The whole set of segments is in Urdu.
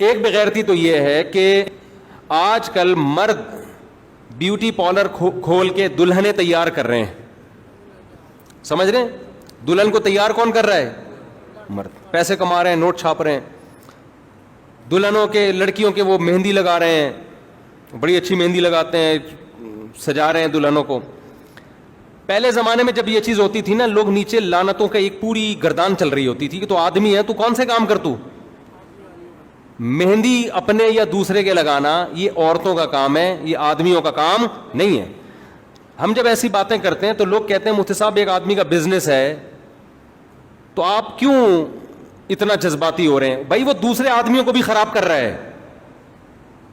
ایک بغیرتی تو یہ ہے کہ آج کل مرد بیوٹی پارلر کھول کے دلہنیں تیار کر رہے ہیں. سمجھ رہے ہیں؟ دلہن کو تیار کون کر رہا ہے؟ مرد. پیسے کما رہے ہیں, نوٹ چھاپ رہے ہیں. دلہنوں کے, لڑکیوں کے وہ مہندی لگا رہے ہیں, بڑی اچھی مہندی لگاتے ہیں, سجا رہے ہیں دلہنوں کو. پہلے زمانے میں جب یہ چیز ہوتی تھی نا, لوگ نیچے لعنتوں کا ایک پوری گردان چل رہی ہوتی تھی کہ تو آدمی ہے, تو کون سے کام کر تو مہندی اپنے یا دوسرے کے لگانا یہ عورتوں کا کام ہے, یہ آدمیوں کا کام نہیں ہے. ہم جب ایسی باتیں کرتے ہیں تو لوگ کہتے ہیں مفتی صاحب ایک آدمی کا بزنس ہے تو آپ کیوں اتنا جذباتی ہو رہے ہیں؟ بھائی وہ دوسرے آدمیوں کو بھی خراب کر رہا ہے,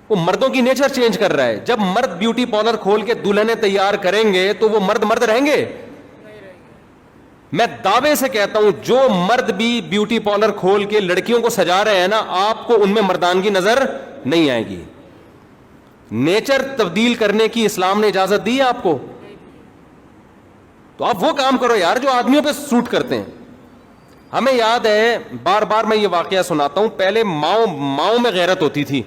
وہ مردوں کی نیچر چینج کر رہا ہے. جب مرد بیوٹی پارلر کھول کے دلہنیں تیار کریں گے تو وہ مرد رہیں گے؟ میں دعوے سے کہتا ہوں جو مرد بھی بیوٹی پارلر کھول کے لڑکیوں کو سجا رہے ہیں نا, آپ کو ان میں مردانگی نظر نہیں آئے گی. نیچر تبدیل کرنے کی اسلام نے اجازت دی ہے آپ کو, تو آپ وہ کام کرو یار جو آدمیوں پہ سوٹ کرتے ہیں. ہمیں یاد ہے, بار بار میں یہ واقعہ سناتا ہوں, پہلے ماؤں میں غیرت ہوتی تھی.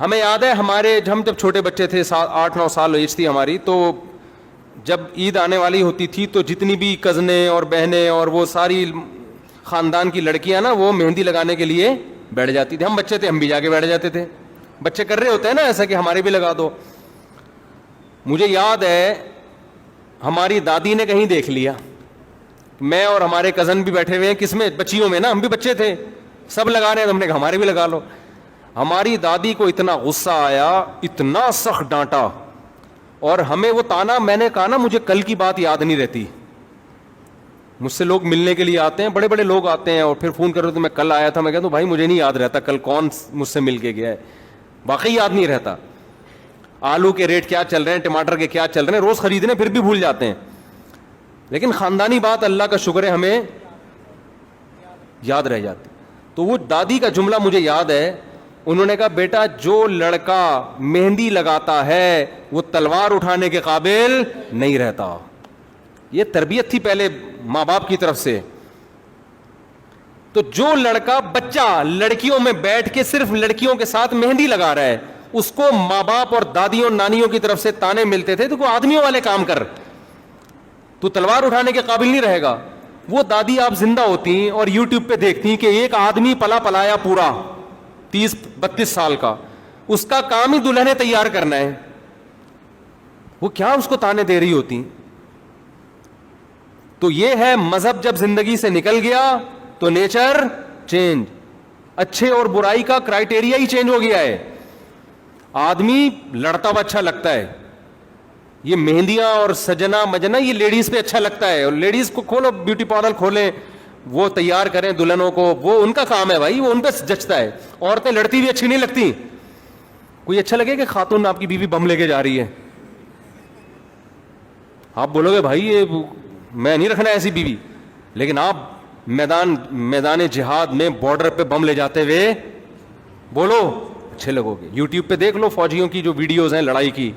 ہمیں یاد ہے ہمارے, ہم جب چھوٹے بچے تھے, 8-9 سال ایج تھی ہماری, تو جب عید آنے والی ہوتی تھی تو جتنی بھی کزنیں اور بہنیں اور وہ ساری خاندان کی لڑکیاں نا وہ مہندی لگانے کے لیے بیٹھ جاتی تھی. ہم بچے تھے, ہم بھی جا کے بیٹھ جاتے تھے. بچے کر رہے ہوتے ہیں نا ایسا کہ ہمارے بھی لگا دو. مجھے یاد ہے ہماری دادی نے کہیں دیکھ لیا, میں اور ہمارے کزن بھی بیٹھے ہوئے ہیں, کس میں, بچیوں میں نا, ہم بھی بچے تھے, سب لگا رہے ہیں, تو ہم نے کہا ہمارے بھی لگا لو. ہماری دادی کو اتنا غصہ آیا, اتنا سخت ڈانٹا, اور ہمیں وہ تانا, میں نے کہا نا مجھے کل کی بات یاد نہیں رہتی. مجھ سے لوگ ملنے کے لیے آتے ہیں, بڑے بڑے لوگ آتے ہیں, اور پھر فون کر رہے تو میں کل آیا تھا, میں کہتا ہوں بھائی مجھے نہیں یاد رہتا کل کون مجھ سے مل کے گیا ہے, واقعی یاد نہیں رہتا. آلو کے ریٹ کیا چل رہے ہیں, ٹماٹر کے کیا چل رہے ہیں, روز خریدنے پھر بھی بھول جاتے ہیں. لیکن خاندانی بات اللہ کا شکر ہے ہمیں یاد رہ جاتی. تو وہ دادی کا جملہ مجھے یاد ہے, انہوں نے کہا بیٹا جو لڑکا مہندی لگاتا ہے وہ تلوار اٹھانے کے قابل نہیں رہتا. یہ تربیت تھی پہلے ماں باپ کی طرف سے. تو جو لڑکا, بچہ لڑکیوں میں بیٹھ کے صرف لڑکیوں کے ساتھ مہندی لگا رہا ہے, اس کو ماں باپ اور دادیوں نانیوں کی طرف سے تانے ملتے تھے تو کوئی آدمیوں والے کام کر, تو تلوار اٹھانے کے قابل نہیں رہے گا. وہ دادی آپ زندہ ہوتی ہیں اور یوٹیوب پہ دیکھتی ہیں کہ ایک آدمی پلایا پورا 30-32 سال کا, اس کا کام ہی دلہنیں تیار کرنا ہے, وہ کیا اس کو تانے دے رہی ہوتی. تو یہ ہے مذہب جب زندگی سے نکل گیا تو نیچر چینج, اچھے اور برائی کا کرائٹیریا ہی چینج ہو گیا ہے. آدمی لڑتا ہوا اچھا لگتا ہے, یہ مہندیاں اور سجنا مجنا یہ لیڈیز پہ اچھا لگتا ہے, اور لیڈیز کو کھولو بیوٹی پارلر کھولیں, وہ تیار کریں دلہنوں کو, وہ ان کا کام ہے بھائی, وہ ان پہ جچتا ہے. عورتیں لڑتی بھی اچھی نہیں لگتی. کوئی اچھا لگے کہ خاتون آپ کی بیوی بم لے کے جا رہی ہے, آپ بولو گے بھائی یہ میں نہیں رکھنا ایسی بیوی, لیکن آپ میدان جہاد میں بارڈر پہ بم لے جاتے ہوئے بولو اچھے لگو گے. یوٹیوب پہ دیکھ لو فوجیوں کی جو ویڈیوز ہیں لڑائی کی,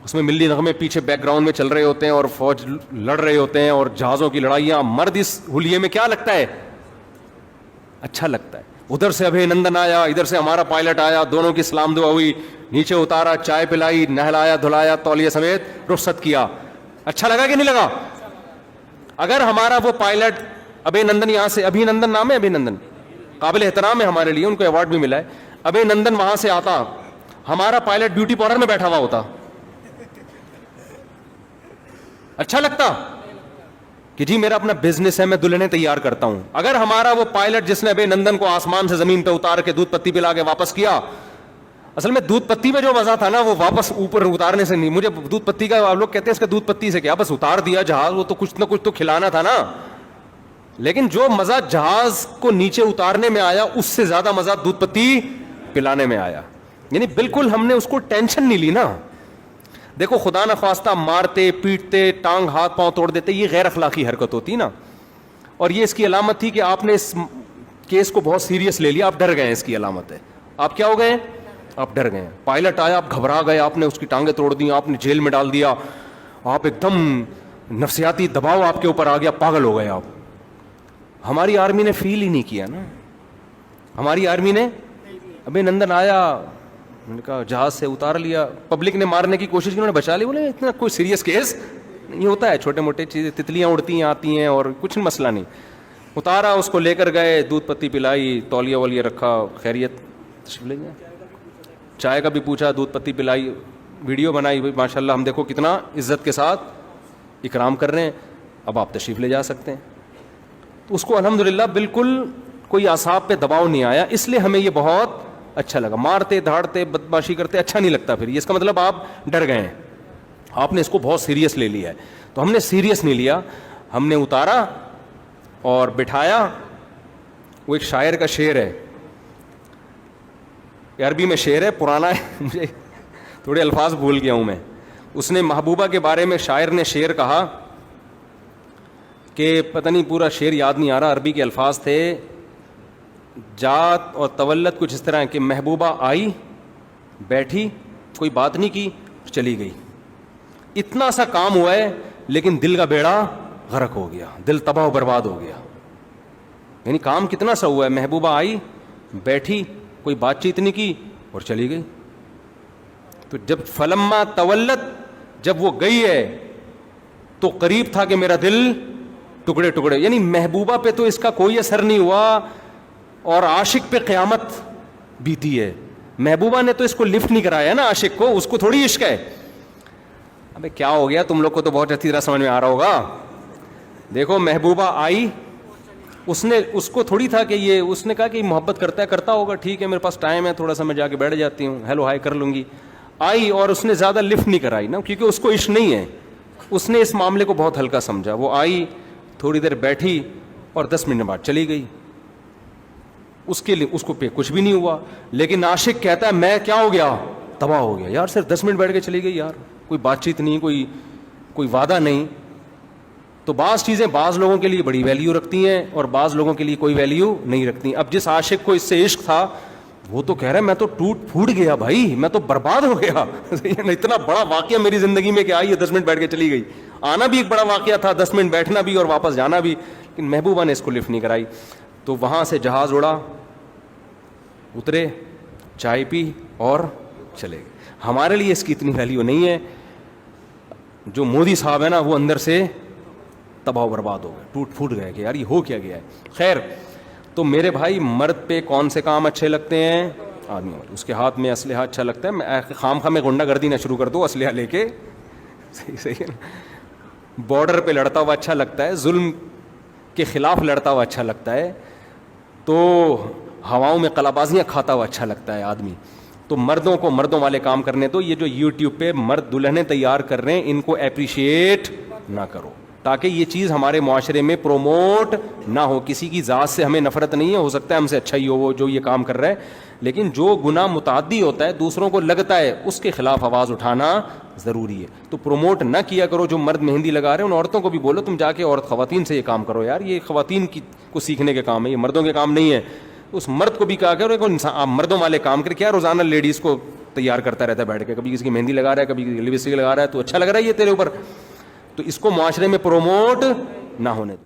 اس میں ملی نغمے پیچھے بیک گراؤنڈ میں چل رہے ہوتے ہیں اور فوج لڑ رہے ہوتے ہیں اور جہازوں کی لڑائیاں. مرد اس حلیے میں کیا لگتا ہے, اچھا لگتا ہے. ادھر سے ابھی نندن آیا, ادھر سے ہمارا پائلٹ آیا, دونوں کی سلام دعا ہوئی, نیچے اتارا, چائے پلائی, نہلایا دھلایا, تولیے سمیت رخصت کیا. اچھا لگا کہ نہیں لگا؟ اگر ہمارا وہ پائلٹ ابھی نندن, یہاں سے ابھی نندن نام ہے, ابھی نندن قابل احترام ہے ہمارے لیے, ان کو ایوارڈ بھی ملا ہے, ابھی نندن وہاں سے آتا, ہمارا پائلٹ بیوٹی پارلر میں بیٹھا ہوا ہوتا, اچھا لگتا کہ جی میرا اپنا بزنس ہے, میں دلہنیں تیار کرتا ہوں. اگر ہمارا وہ پائلٹ جس نے ابھی نندن کو آسمان سے زمین پہ اتار کے دودھ پتی پلا کے واپس کیا, اصل میں دودھ پتی میں جو مزہ تھا نا وہ واپس اوپر اتارنے سے نہیں. مجھے دودھ پتی کا, آپ لوگ کہتے ہیں اس کا دودھ پتی سے کیا, بس اتار دیا جہاز, وہ تو کچھ نہ کچھ تو کھلانا تھا نا. لیکن جو مزہ جہاز کو نیچے اتارنے میں آیا اس سے زیادہ مزہ دودھ پتی پلانے میں آیا. یعنی بالکل ہم نے اس کو ٹینشن نہیں لی نا. دیکھو خدا نخواستہ مارتے پیٹتے ٹانگ ہاتھ پاؤں توڑ دیتے, یہ غیر اخلاقی حرکت ہوتی نا, اور یہ اس کی علامت تھی کہ آپ نے اس کیس کو بہت سیریس لے لیا, آپ ڈر گئے ہیں, اس کی علامت ہے. آپ کیا ہو گئے, آپ ڈر گئے ہیں. پائلٹ آیا, آپ گھبرا گئے, آپ نے اس کی ٹانگیں توڑ دی, آپ نے جیل میں ڈال دیا, آپ ایک دم نفسیاتی دباؤ آپ کے اوپر آ گیا, پاگل ہو گئے آپ. ہماری آرمی نے فیل ہی نہیں کیا نا, ہماری آرمی نے ابھی نندن آیا, انہوں نے کہا جہاز سے اتار لیا, پبلک نے مارنے کی کوشش کی, انہوں نے بچا لی. بولے اتنا کوئی سیریس کیس نہیں ہوتا ہے, چھوٹے موٹے چیزیں, تتلیاں اڑتی ہیں آتی ہیں اور کچھ مسئلہ نہیں. اتارا, اس کو لے کر گئے, دودھ پتی پلائی, تولیہ ولیہ رکھا, خیریت تشریف لے گیا. چائے کا بھی پوچھا, دودھ پتی پلائی, ویڈیو بنائی, ماشاء اللہ ہم دیکھو کتنا عزت کے ساتھ اکرام کر رہے ہیں, اب آپ تشریف لے جا سکتے ہیں. تو اس کو الحمدللہ بالکل کوئی اعصاب پہ دباؤ نہیں آیا, اس لیے ہمیں یہ بہت اچھا لگا. مارتے دھاڑتے بدماشی کرتے اچھا نہیں لگتا, پھر اس کا مطلب آپ ڈر گئے ہیں, آپ نے اس کو بہت سیریس لے لیا ہے. تو ہم نے سیریس نہیں لیا, ہم نے اتارا اور بٹھایا. وہ ایک شاعر کا شعر ہے, عربی میں شعر ہے, پرانا ہے, مجھے تھوڑے الفاظ بھول گیا ہوں میں. اس نے محبوبہ کے بارے میں شاعر نے شعر کہا کہ پتہ نہیں پورا شعر یاد نہیں آ رہا, عربی کے الفاظ تھے, جات اور تولد کچھ اس طرح کہ محبوبہ آئی, بیٹھی, کوئی بات نہیں کی, چلی گئی. اتنا سا کام ہوا ہے لیکن دل کا بیڑا غرق ہو گیا, دل تباہ و برباد ہو گیا. یعنی کام کتنا سا ہوا ہے, محبوبہ آئی, بیٹھی, کوئی بات چیت نہیں کی اور چلی گئی. تو جب فلما تولت, جب وہ گئی ہے تو قریب تھا کہ میرا دل ٹکڑے ٹکڑے. یعنی محبوبہ پہ تو اس کا کوئی اثر نہیں ہوا اور عاشق پہ قیامت بیتی ہے. محبوبہ نے تو اس کو لفٹ نہیں کرایا نا عاشق کو, اس کو تھوڑی عشق ہے. ابے کیا ہو گیا, تم لوگ کو تو بہت اچھی طرح سمجھ میں آ رہا ہوگا. دیکھو محبوبہ آئی, اس کو تھوڑی تھا کہ یہ, اس نے کہا کہ محبت کرتا ہوگا, ٹھیک ہے میرے پاس ٹائم ہے, تھوڑا سا میں جا کے بیٹھ جاتی ہوں, ہیلو ہائی کر لوں گی. آئی اور اس نے زیادہ لفٹ نہیں کرائی نا, کیونکہ اس کو عشق نہیں ہے, اس نے اس معاملے کو بہت ہلکا سمجھا. وہ آئی, تھوڑی دیر بیٹھی اور 10 منٹ بعد چلی گئی. اس کے لیے اس کو پہ کچھ بھی نہیں ہوا. لیکن عاشق کہتا ہے میں کیا ہو گیا, تباہ ہو گیا. یار صرف 10 منٹ بیٹھ کے چلی گئی یار, کوئی بات چیت نہیں, کوئی وعدہ نہیں. تو بعض چیزیں بعض لوگوں کے لیے بڑی ویلیو رکھتی ہیں اور بعض لوگوں کے لیے کوئی ویلیو نہیں رکھتی. اب جس عاشق کو اس سے عشق تھا وہ تو کہہ رہا ہے میں تو ٹوٹ پھوٹ گیا بھائی, میں تو برباد ہو گیا. اتنا بڑا واقعہ میری زندگی میں کہ آئی ہے 10 منٹ بیٹھ کے چلی گئی. آنا بھی ایک بڑا واقعہ تھا, 10 منٹ بیٹھنا بھی اور واپس جانا بھی, لیکن محبوبہ نے اس کو لفٹ نہیں کرائی. تو وہاں سے جہاز اڑا, اترے, چائے پی اور چلے گئے. ہمارے لیے اس کی اتنی ویلیو نہیں ہے. جو مودی صاحب ہے نا وہ اندر سے تباہ و برباد ہو گئے, ٹوٹ پھوٹ گئے کہ یار یہ ہو کیا گیا ہے. خیر, تو میرے بھائی مرد پہ کون سے کام اچھے لگتے ہیں, آدمی والے, اس کے ہاتھ میں اسلحہ اچھا لگتا ہے. میں خام خواہ میں غنڈہ گردی نہ شروع کر دو اسلحہ لے کے, صحیح ہے. بارڈر پہ لڑتا ہوا اچھا لگتا ہے, ظلم کے خلاف لڑتا ہوا اچھا لگتا ہے, تو ہواؤں میں قلہ بازیاں کھاتا ہوا اچھا لگتا ہے آدمی. تو مردوں کو مردوں والے کام کرنے دو. یہ جو یوٹیوب پہ مرد دلہنیں تیار کر رہے ہیں ان کو اپریشیٹ نہ کرو, تاکہ یہ چیز ہمارے معاشرے میں پروموٹ نہ ہو. کسی کی ذات سے ہمیں نفرت نہیں ہے, ہو سکتا ہے ہم سے اچھا ہی ہو وہ جو یہ کام کر رہا ہے, لیکن جو گناہ متعدی ہوتا ہے دوسروں کو لگتا ہے اس کے خلاف آواز اٹھانا ضروری ہے. تو پروموٹ نہ کیا کرو. جو مرد مہندی لگا رہے ہیں ان عورتوں کو بھی بولو تم جا کے عورت خواتین سے یہ کام کرو یار, یہ خواتین کو سیکھنے کے کام ہے, یہ مردوں کے کام نہیں ہے. اس مرد کو بھی کہا کرو آپ مردوں والے کام کر, کیا روزانہ لیڈیز کو تیار کرتا رہتا ہے بیٹھ کے, کبھی کسی کی مہندی لگا رہا ہے, کبھی لپسٹک لگا رہا ہے, تو اچھا لگ رہا ہے یہ تیرے اوپر. تو اس کو معاشرے میں پروموٹ نہ ہونے دو.